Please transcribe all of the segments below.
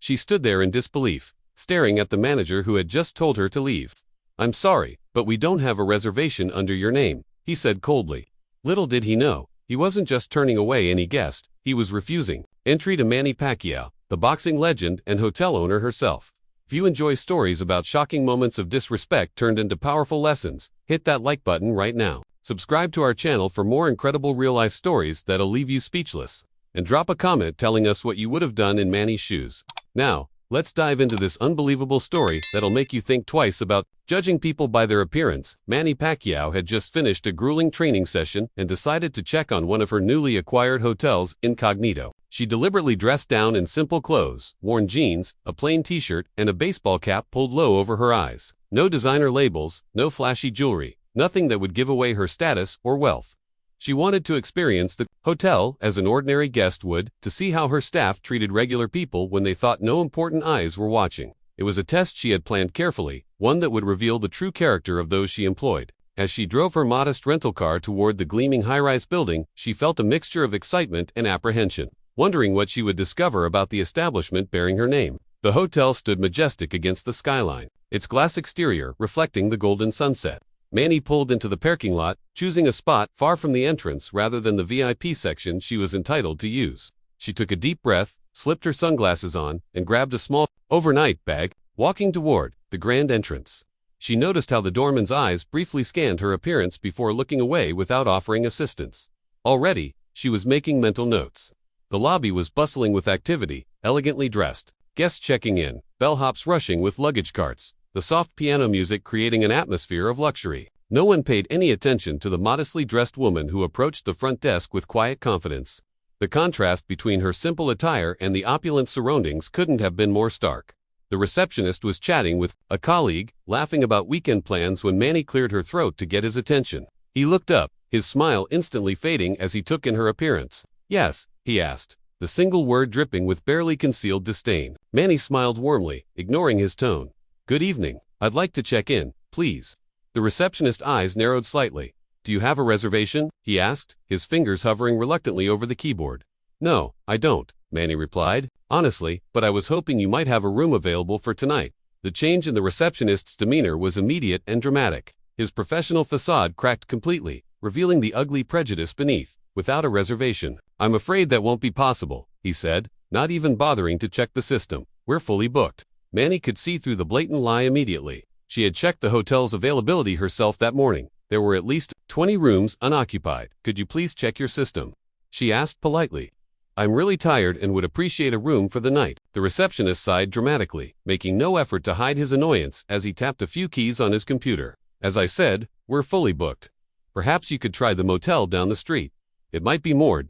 She stood there in disbelief, staring at the manager who had just told her to leave. "I'm sorry, but we don't have a reservation under your name," he said coldly. Little did he know, he wasn't just turning away any guest, he was refusing entry to Manny Pacquiao, the boxing legend and hotel owner herself. If you enjoy stories about shocking moments of disrespect turned into powerful lessons, hit that like button right now. Subscribe to our channel for more incredible real-life stories that'll leave you speechless. And drop a comment telling us what you would have done in Manny's shoes. Now, let's dive into this unbelievable story that'll make you think twice about judging people by their appearance. Manny Pacquiao had just finished a grueling training session and decided to check on one of her newly acquired hotels incognito. She deliberately dressed down in simple clothes, worn jeans, a plain t-shirt, and a baseball cap pulled low over her eyes. No designer labels, no flashy jewelry, nothing that would give away her status or wealth. She wanted to experience the hotel as an ordinary guest would, to see how her staff treated regular people when they thought no important eyes were watching. It was a test she had planned carefully, one that would reveal the true character of those she employed. As she drove her modest rental car toward the gleaming high-rise building, she felt a mixture of excitement and apprehension, wondering what she would discover about the establishment bearing her name. The hotel stood majestic against the skyline, its glass exterior reflecting the golden sunset. Manny pulled into the parking lot, choosing a spot far from the entrance rather than the VIP section she was entitled to use. She took a deep breath, slipped her sunglasses on, and grabbed a small overnight bag, walking toward the grand entrance. She noticed how the doorman's eyes briefly scanned her appearance before looking away without offering assistance. Already, she was making mental notes. The lobby was bustling with activity, elegantly dressed, guests checking in, bellhops rushing with luggage carts, the soft piano music creating an atmosphere of luxury. No one paid any attention to the modestly dressed woman who approached the front desk with quiet confidence. The contrast between her simple attire and the opulent surroundings couldn't have been more stark. The receptionist was chatting with a colleague, laughing about weekend plans when Manny cleared her throat to get his attention. He looked up, his smile instantly fading as he took in her appearance. "Yes?" he asked, the single word dripping with barely concealed disdain. Manny smiled warmly, ignoring his tone. "Good evening. I'd like to check in, please." The receptionist's eyes narrowed slightly. "Do you have a reservation?" he asked, his fingers hovering reluctantly over the keyboard. "No, I don't," Manny replied, "honestly, but I was hoping you might have a room available for tonight." The change in the receptionist's demeanor was immediate and dramatic. His professional facade cracked completely, revealing the ugly prejudice beneath. "Without a reservation, I'm afraid that won't be possible," he said, not even bothering to check the system. "We're fully booked." Manny could see through the blatant lie immediately. She had checked the hotel's availability herself that morning. There were at least 20 rooms unoccupied. "Could you please check your system?" she asked politely. "I'm really tired and would appreciate a room for the night." The receptionist sighed dramatically, making no effort to hide his annoyance as he tapped a few keys on his computer. "As I said, we're fully booked. Perhaps you could try the motel down the street. It might be more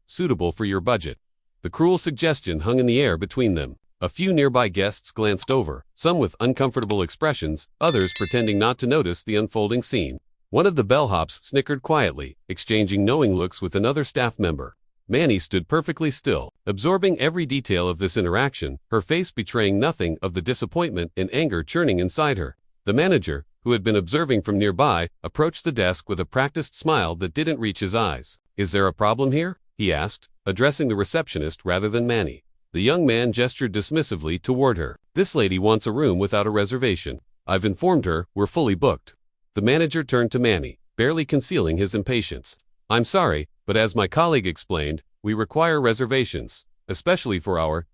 suitable for your budget." The cruel suggestion hung in the air between them. A few nearby guests glanced over, some with uncomfortable expressions, others pretending not to notice the unfolding scene. One of the bellhops snickered quietly, exchanging knowing looks with another staff member. Manny stood perfectly still, absorbing every detail of this interaction, her face betraying nothing of the disappointment and anger churning inside her. The manager, who had been observing from nearby, approached the desk with a practiced smile that didn't reach his eyes. "Is there a problem here?" he asked, addressing the receptionist rather than Manny. The young man gestured dismissively toward her. "This lady wants a room without a reservation. I've informed her we're fully booked." The manager turned to Manny, barely concealing his impatience. "I'm sorry, but as my colleague explained, we require reservations, especially for our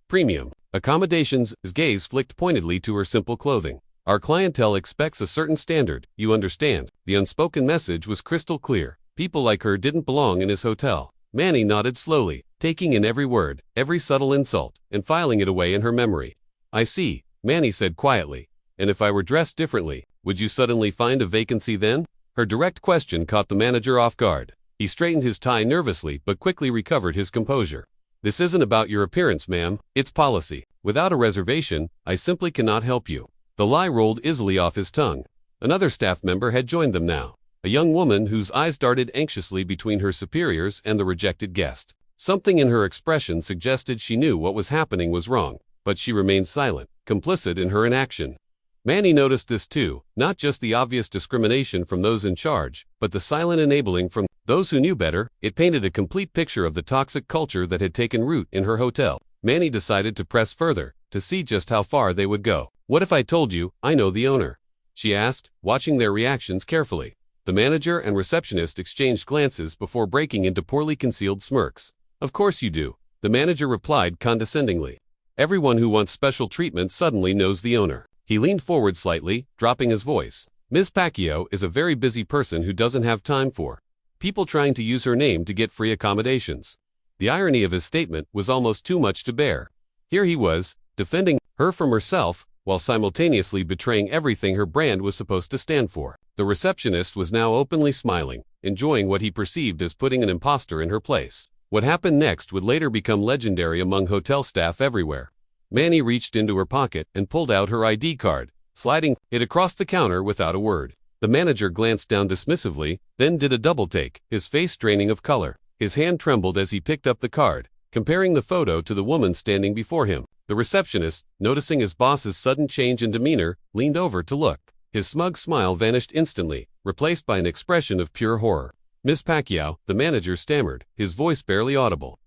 premium accommodations." His gaze flicked pointedly to her simple clothing. "Our clientele expects a certain standard, you understand." The unspoken message was crystal clear. People like her didn't belong in his hotel. Manny nodded slowly, taking in every word, every subtle insult, and filing it away in her memory. "I see," Manny said quietly. "And if I were dressed differently, would you suddenly find a vacancy then?" Her direct question caught the manager off guard. He straightened his tie nervously but quickly recovered his composure. "This isn't about your appearance, ma'am. It's policy. Without a reservation, I simply cannot help you." The lie rolled easily off his tongue. Another staff member had joined them now, a young woman whose eyes darted anxiously between her superiors and the rejected guest. Something in her expression suggested she knew what was happening was wrong, but she remained silent, complicit in her inaction. Manny noticed this too, not just the obvious discrimination from those in charge, but the silent enabling from those who knew better. It painted a complete picture of the toxic culture that had taken root in her hotel. Manny decided to press further, to see just how far they would go. "What if I told you I know the owner?" she asked, watching their reactions carefully. The manager and receptionist exchanged glances before breaking into poorly concealed smirks. "Of course you do," the manager replied condescendingly. "Everyone who wants special treatment suddenly knows the owner." He leaned forward slightly, dropping his voice. "Ms. Pacquiao is a very busy person who doesn't have time for people trying to use her name to get free accommodations." The irony of his statement was almost too much to bear. Here he was, defending her from herself, while simultaneously betraying everything her brand was supposed to stand for. The receptionist was now openly smiling, enjoying what he perceived as putting an imposter in her place. What happened next would later become legendary among hotel staff everywhere. Manny reached into her pocket and pulled out her ID card, sliding it across the counter without a word. The manager glanced down dismissively, then did a double take, his face draining of color. His hand trembled as he picked up the card, comparing the photo to the woman standing before him. The receptionist, noticing his boss's sudden change in demeanor, leaned over to look. His smug smile vanished instantly, replaced by an expression of pure horror. "Miss Pacquiao," the manager stammered, his voice barely audible.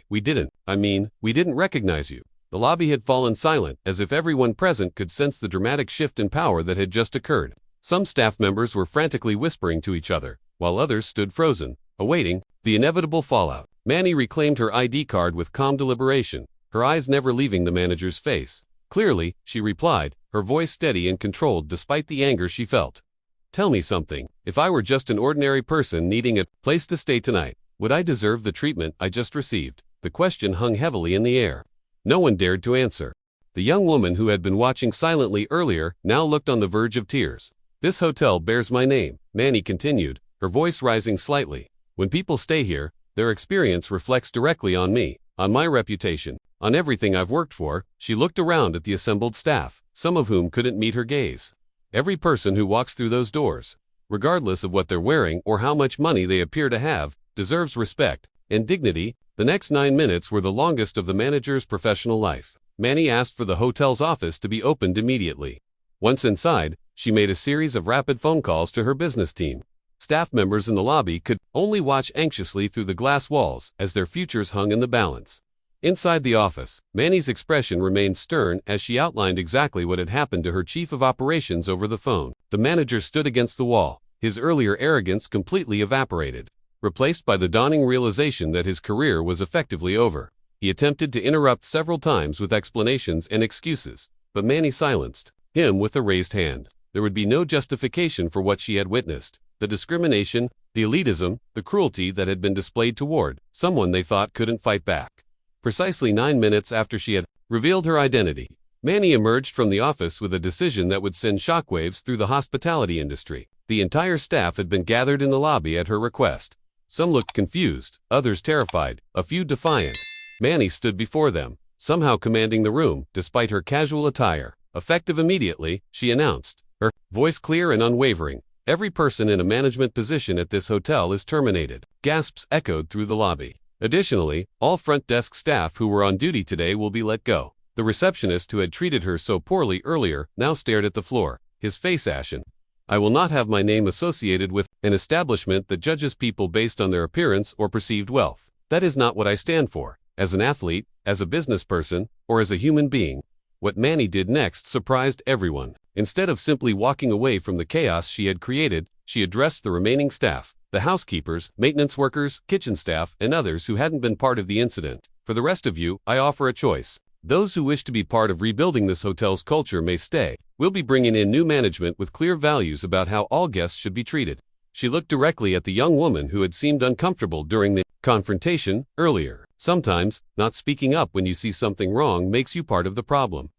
We didn't recognize you." The lobby had fallen silent, as if everyone present could sense the dramatic shift in power that had just occurred. Some staff members were frantically whispering to each other, while others stood frozen, awaiting the inevitable fallout. Manny reclaimed her ID card with calm deliberation, her eyes never leaving the manager's face. "Clearly," she replied, her voice steady and controlled despite the anger she felt. "Tell me something. If I were just an ordinary person needing a place to stay tonight, would I deserve the treatment I just received?" The question hung heavily in the air. No one dared to answer. The young woman who had been watching silently earlier now looked on the verge of tears. "This hotel bears my name," Manny continued, her voice rising slightly. "When people stay here, their experience reflects directly on me, on my reputation, on everything I've worked for." She looked around at the assembled staff, some of whom couldn't meet her gaze. "Every person who walks through those doors, regardless of what they're wearing or how much money they appear to have, deserves respect and dignity." The next 9 minutes were the longest of the manager's professional life. Manny asked for the hotel's office to be opened immediately. Once inside, she made a series of rapid phone calls to her business team. Staff members in the lobby could only watch anxiously through the glass walls as their futures hung in the balance. Inside the office, Manny's expression remained stern as she outlined exactly what had happened to her chief of operations over the phone. The manager stood against the wall, his earlier arrogance completely evaporated, replaced by the dawning realization that his career was effectively over. He attempted to interrupt several times with explanations and excuses, but Manny silenced him with a raised hand. There would be no justification for what she had witnessed: the discrimination, the elitism, the cruelty that had been displayed toward someone they thought couldn't fight back. Precisely 9 minutes after she had revealed her identity, Manny emerged from the office with a decision that would send shockwaves through the hospitality industry. The entire staff had been gathered in the lobby at her request. Some looked confused, others terrified, a few defiant. Manny stood before them, somehow commanding the room, despite her casual attire. Effective immediately, she announced, her voice clear and unwavering, "Every person in a management position at this hotel is terminated." Gasps echoed through the lobby. Additionally, all front desk staff who were on duty today will be let go. The receptionist who had treated her so poorly earlier now stared at the floor, his face ashen. "I will not have my name associated with an establishment that judges people based on their appearance or perceived wealth. That is not what I stand for, as an athlete, as a business person, or as a human being." What Manny did next surprised everyone. Instead of simply walking away from the chaos she had created, she addressed the remaining staff, the housekeepers, maintenance workers, kitchen staff, and others who hadn't been part of the incident. "For the rest of you, I offer a choice. Those who wish to be part of rebuilding this hotel's culture may stay. We'll be bringing in new management with clear values about how all guests should be treated." She looked directly at the young woman who had seemed uncomfortable during the confrontation earlier. "Sometimes, not speaking up when you see something wrong makes you part of the problem.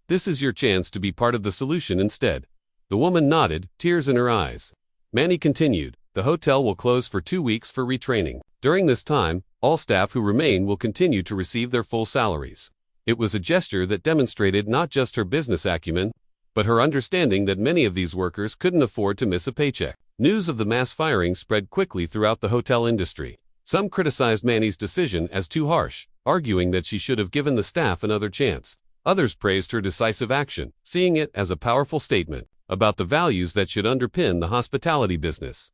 This is your chance to be part of the solution instead." The woman nodded, tears in her eyes. Manny continued, "The hotel will close for 2 weeks for retraining. During this time, all staff who remain will continue to receive their full salaries." It was a gesture that demonstrated not just her business acumen, but her understanding that many of these workers couldn't afford to miss a paycheck. News of the mass firing spread quickly throughout the hotel industry. Some criticized Manny's decision as too harsh, arguing that she should have given the staff another chance. Others praised her decisive action, seeing it as a powerful statement about the values that should underpin the hospitality business.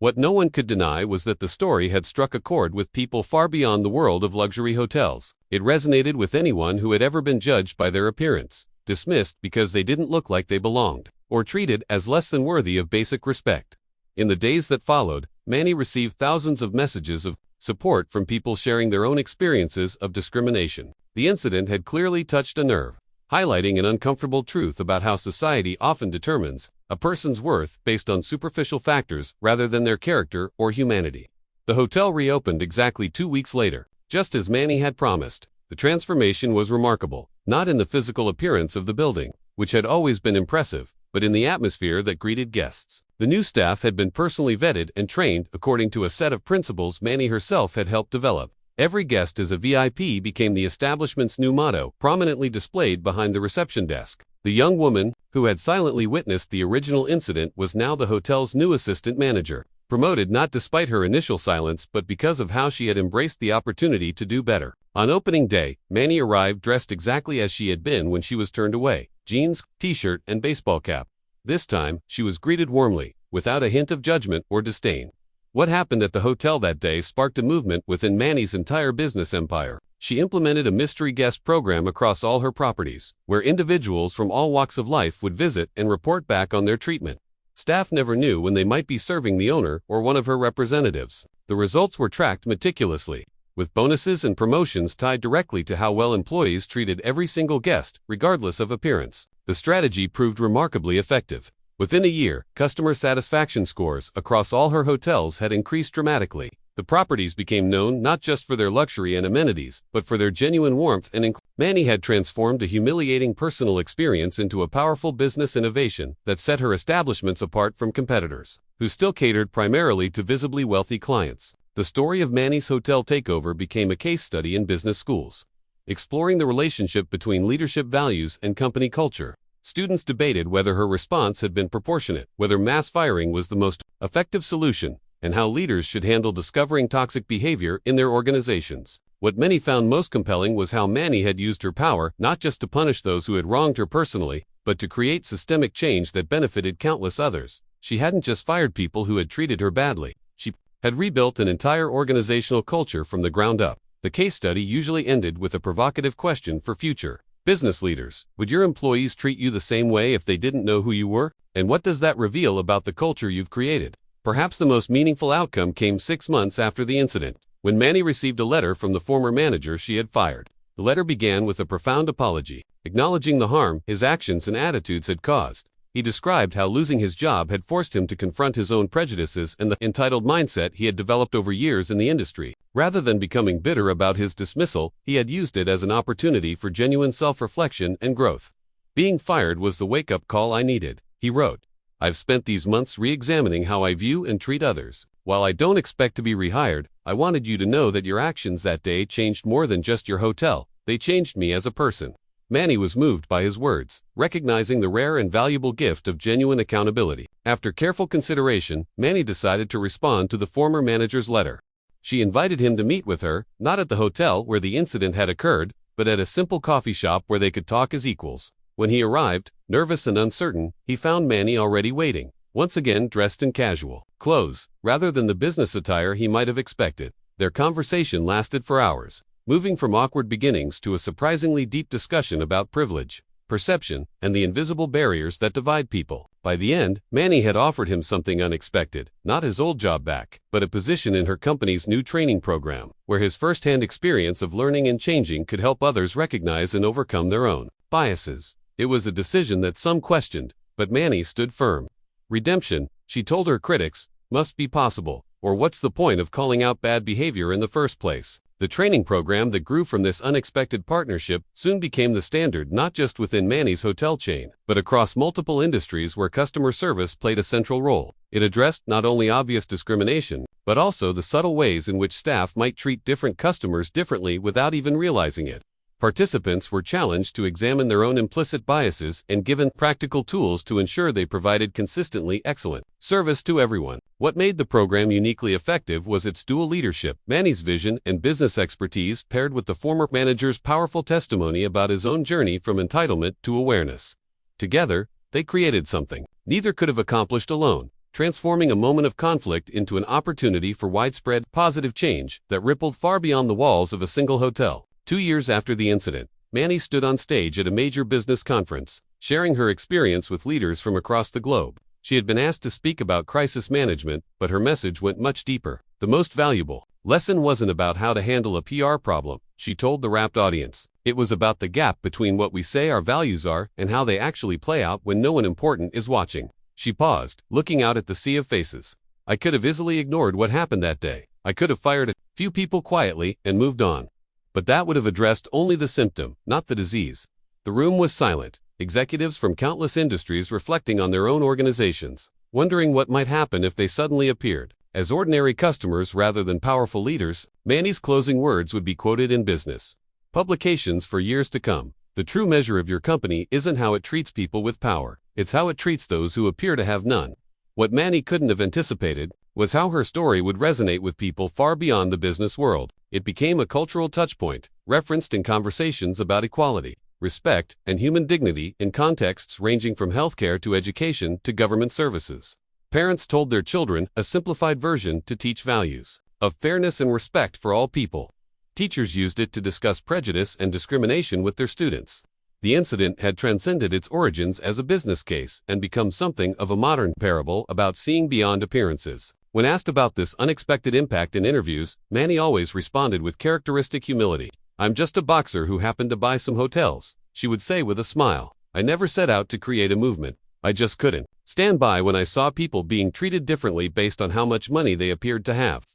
What no one could deny was that the story had struck a chord with people far beyond the world of luxury hotels. It resonated with anyone who had ever been judged by their appearance, dismissed because they didn't look like they belonged, or treated as less than worthy of basic respect. In the days that followed, Manny received thousands of messages of support from people sharing their own experiences of discrimination. The incident had clearly touched a nerve, highlighting an uncomfortable truth about how society often determines a person's worth based on superficial factors rather than their character or humanity. The hotel reopened exactly 2 weeks later, just as Manny had promised. The transformation was remarkable, not in the physical appearance of the building, which had always been impressive, but in the atmosphere that greeted guests. The new staff had been personally vetted and trained according to a set of principles Manny herself had helped develop. Every guest as a VIP became the establishment's new motto, prominently displayed behind the reception desk. The young woman, who had silently witnessed the original incident, was now the hotel's new assistant manager, promoted not despite her initial silence but because of how she had embraced the opportunity to do better. On opening day, Manny arrived dressed exactly as she had been when she was turned away: jeans, t-shirt, and baseball cap. This time, she was greeted warmly, without a hint of judgment or disdain. What happened at the hotel that day sparked a movement within Manny's entire business empire. She implemented a mystery guest program across all her properties, where individuals from all walks of life would visit and report back on their treatment. Staff never knew when they might be serving the owner or one of her representatives. The results were tracked meticulously, with bonuses and promotions tied directly to how well employees treated every single guest, regardless of appearance. The strategy proved remarkably effective. Within a year, customer satisfaction scores across all her hotels had increased dramatically. The properties became known not just for their luxury and amenities, but for their genuine warmth and inclusion. Manny had transformed a humiliating personal experience into a powerful business innovation that set her establishments apart from competitors, who still catered primarily to visibly wealthy clients. The story of Manny's hotel takeover became a case study in business schools, exploring the relationship between leadership values and company culture. Students debated whether her response had been proportionate, whether mass firing was the most effective solution, and how leaders should handle discovering toxic behavior in their organizations. What many found most compelling was how Manny had used her power not just to punish those who had wronged her personally, but to create systemic change that benefited countless others. She hadn't just fired people who had treated her badly. She had rebuilt an entire organizational culture from the ground up. The case study usually ended with a provocative question for future business leaders: would your employees treat you the same way if they didn't know who you were? And what does that reveal about the culture you've created? Perhaps the most meaningful outcome came 6 months after the incident, when Manny received a letter from the former manager she had fired. The letter began with a profound apology, acknowledging the harm his actions and attitudes had caused. He described how losing his job had forced him to confront his own prejudices and the entitled mindset he had developed over years in the industry. Rather than becoming bitter about his dismissal, he had used it as an opportunity for genuine self-reflection and growth. "Being fired was the wake-up call I needed," he wrote. "I've spent these months re-examining how I view and treat others. While I don't expect to be rehired, I wanted you to know that your actions that day changed more than just your hotel. They changed me as a person." Manny was moved by his words, recognizing the rare and valuable gift of genuine accountability. After careful consideration, Manny decided to respond to the former manager's letter. She invited him to meet with her, not at the hotel where the incident had occurred, but at a simple coffee shop where they could talk as equals. When he arrived, nervous and uncertain, he found Manny already waiting, once again dressed in casual clothes, rather than the business attire he might have expected. Their conversation lasted for hours, moving from awkward beginnings to a surprisingly deep discussion about privilege, perception, and the invisible barriers that divide people. By the end, Manny had offered him something unexpected: not his old job back, but a position in her company's new training program, where his first-hand experience of learning and changing could help others recognize and overcome their own biases. It was a decision that some questioned, but Manny stood firm. Redemption, she told her critics, must be possible, or what's the point of calling out bad behavior in the first place? The training program that grew from this unexpected partnership soon became the standard not just within Manny's hotel chain, but across multiple industries where customer service played a central role. It addressed not only obvious discrimination, but also the subtle ways in which staff might treat different customers differently without even realizing it. Participants were challenged to examine their own implicit biases and given practical tools to ensure they provided consistently excellent service to everyone. What made the program uniquely effective was its dual leadership: Manny's vision and business expertise paired with the former manager's powerful testimony about his own journey from entitlement to awareness. Together, they created something neither could have accomplished alone: transforming a moment of conflict into an opportunity for widespread, positive change that rippled far beyond the walls of a single hotel. 2 years after the incident, Manny stood on stage at a major business conference, sharing her experience with leaders from across the globe. She had been asked to speak about crisis management, but her message went much deeper. The most valuable lesson wasn't about how to handle a PR problem, she told the rapt audience. It was about the gap between what we say our values are and how they actually play out when no one important is watching. She paused, looking out at the sea of faces. I could have easily ignored what happened that day. I could have fired a few people quietly and moved on. But that would have addressed only the symptom, not the disease. The room was silent, executives from countless industries reflecting on their own organizations, wondering what might happen if they suddenly appeared as ordinary customers rather than powerful leaders. Manny's closing words would be quoted in business publications for years to come. The true measure of your company isn't how it treats people with power, it's how it treats those who appear to have none. What Manny couldn't have anticipated was how her story would resonate with people far beyond the business world. It became a cultural touchpoint, referenced in conversations about equality, respect, and human dignity in contexts ranging from healthcare to education to government services. Parents told their children a simplified version to teach values of fairness and respect for all people. Teachers used it to discuss prejudice and discrimination with their students. The incident had transcended its origins as a business case and become something of a modern parable about seeing beyond appearances. When asked about this unexpected impact in interviews, Manny always responded with characteristic humility. I'm just a boxer who happened to buy some hotels, she would say with a smile. I never set out to create a movement. I just couldn't stand by when I saw people being treated differently based on how much money they appeared to have.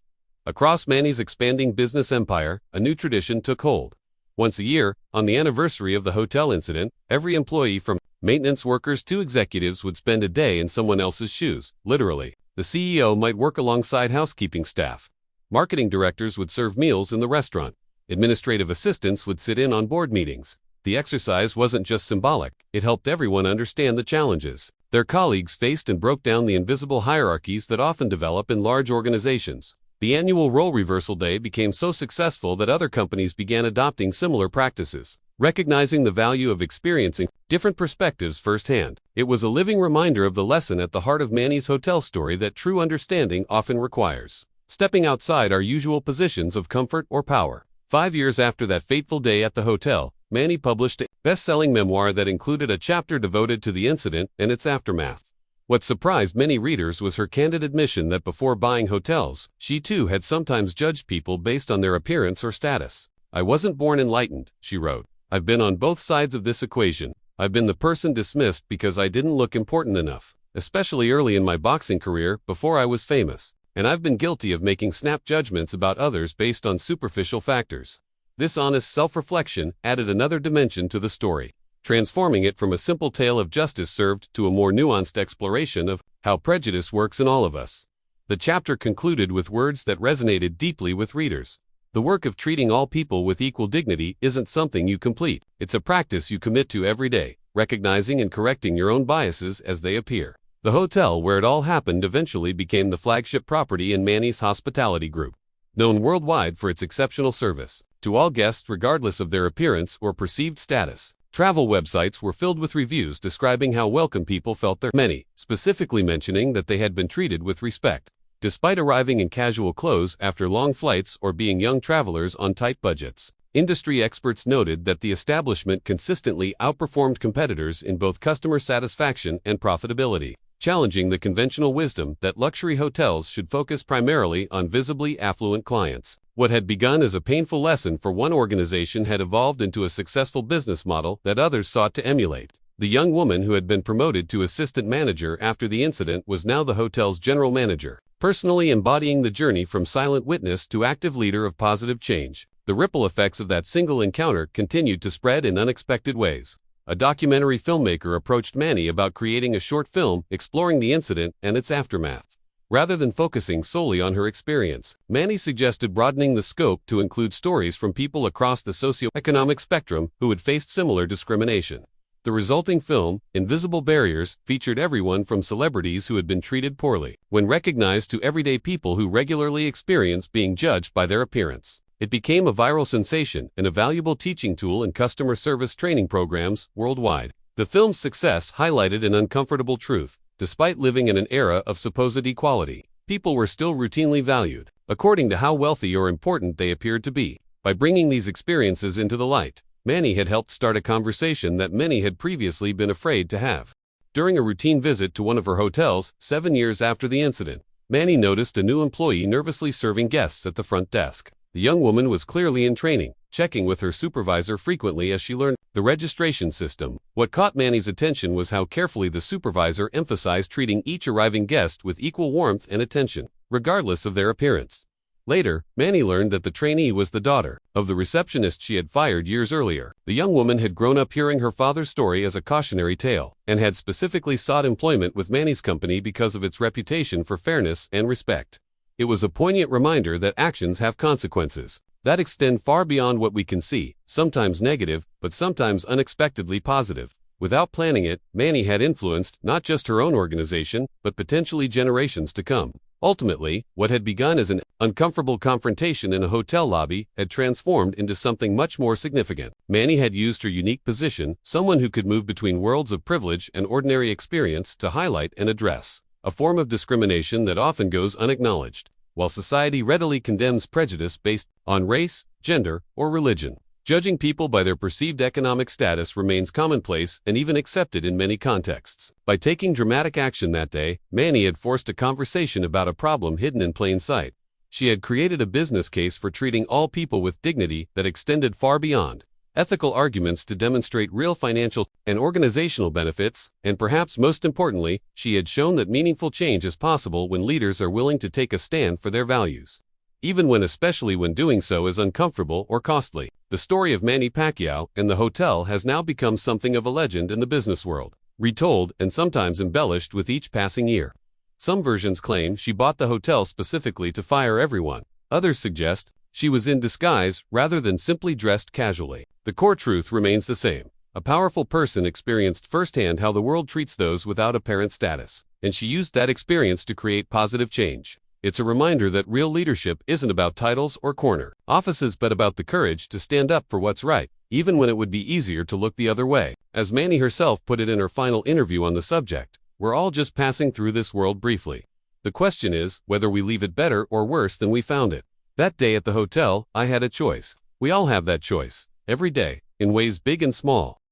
Across Manny's expanding business empire, a new tradition took hold. Once a year, on the anniversary of the hotel incident, every employee from maintenance workers to executives would spend a day in someone else's shoes, literally. The CEO might work alongside housekeeping staff. Marketing directors would serve meals in the restaurant. Administrative assistants would sit in on board meetings. The exercise wasn't just symbolic, it helped everyone understand the challenges their colleagues faced and broke down the invisible hierarchies that often develop in large organizations. The annual role reversal day became so successful that other companies began adopting similar practices, recognizing the value of experiencing different perspectives firsthand. It was a living reminder of the lesson at the heart of Manny's hotel story that true understanding often requires stepping outside our usual positions of comfort or power. 5 years after that fateful day at the hotel, Manny published a best-selling memoir that included a chapter devoted to the incident and its aftermath. What surprised many readers was her candid admission that before buying hotels, she too had sometimes judged people based on their appearance or status. I wasn't born enlightened, she wrote. I've been on both sides of this equation. I've been the person dismissed because I didn't look important enough, especially early in my boxing career before I was famous. And I've been guilty of making snap judgments about others based on superficial factors. This honest self-reflection added another dimension to the story, transforming it from a simple tale of justice served to a more nuanced exploration of how prejudice works in all of us. The chapter concluded with words that resonated deeply with readers. The work of treating all people with equal dignity isn't something you complete. It's a practice you commit to every day, recognizing and correcting your own biases as they appear. The hotel where it all happened eventually became the flagship property in Manny's hospitality group, known worldwide for its exceptional service to all guests regardless of their appearance or perceived status. Travel websites were filled with reviews describing how welcome people felt there, many specifically mentioning that they had been treated with respect. Despite arriving in casual clothes after long flights or being young travelers on tight budgets, industry experts noted that the establishment consistently outperformed competitors in both customer satisfaction and profitability, challenging the conventional wisdom that luxury hotels should focus primarily on visibly affluent clients. What had begun as a painful lesson for one organization had evolved into a successful business model that others sought to emulate. The young woman who had been promoted to assistant manager after the incident was now the hotel's general manager, personally embodying the journey from silent witness to active leader of positive change. The ripple effects of that single encounter continued to spread in unexpected ways. A documentary filmmaker approached Manny about creating a short film exploring the incident and its aftermath. Rather than focusing solely on her experience, Manny suggested broadening the scope to include stories from people across the socioeconomic spectrum who had faced similar discrimination. The resulting film, Invisible Barriers, featured everyone from celebrities who had been treated poorly, when recognized, to everyday people who regularly experience being judged by their appearance. It became a viral sensation and a valuable teaching tool in customer service training programs worldwide. The film's success highlighted an uncomfortable truth. Despite living in an era of supposed equality, people were still routinely valued, according to how wealthy or important they appeared to be. By bringing these experiences into the light, Manny had helped start a conversation that many had previously been afraid to have. During a routine visit to one of her hotels, 7 years after the incident, Manny noticed a new employee nervously serving guests at the front desk. The young woman was clearly in training, checking with her supervisor frequently as she learned the registration system. What caught Manny's attention was how carefully the supervisor emphasized treating each arriving guest with equal warmth and attention, regardless of their appearance. Later, Manny learned that the trainee was the daughter of the receptionist she had fired years earlier. The young woman had grown up hearing her father's story as a cautionary tale, and had specifically sought employment with Manny's company because of its reputation for fairness and respect. It was a poignant reminder that actions have consequences that extend far beyond what we can see, sometimes negative, but sometimes unexpectedly positive. Without planning it, Manny had influenced not just her own organization, but potentially generations to come. Ultimately, what had begun as an uncomfortable confrontation in a hotel lobby had transformed into something much more significant. Manny had used her unique position, someone who could move between worlds of privilege and ordinary experience, to highlight and address a form of discrimination that often goes unacknowledged. While society readily condemns prejudice based on race, gender, or religion, judging people by their perceived economic status remains commonplace and even accepted in many contexts. By taking dramatic action that day, Manny had forced a conversation about a problem hidden in plain sight. She had created a business case for treating all people with dignity that extended far beyond ethical arguments to demonstrate real financial and organizational benefits, and perhaps most importantly, she had shown that meaningful change is possible when leaders are willing to take a stand for their values, especially when doing so is uncomfortable or costly. The story of Manny Pacquiao and the hotel has now become something of a legend in the business world, retold and sometimes embellished with each passing year. Some versions claim she bought the hotel specifically to fire everyone. Others suggest she was in disguise rather than simply dressed casually. The core truth remains the same. A powerful person experienced firsthand how the world treats those without apparent status, and she used that experience to create positive change. It's a reminder that real leadership isn't about titles or corner offices, but about the courage to stand up for what's right, even when it would be easier to look the other way. As Manny herself put it in her final interview on the subject, "We're all just passing through this world briefly. The question is whether we leave it better or worse than we found it." That day at the hotel, I had a choice. We all have that choice, every day, in ways big and small.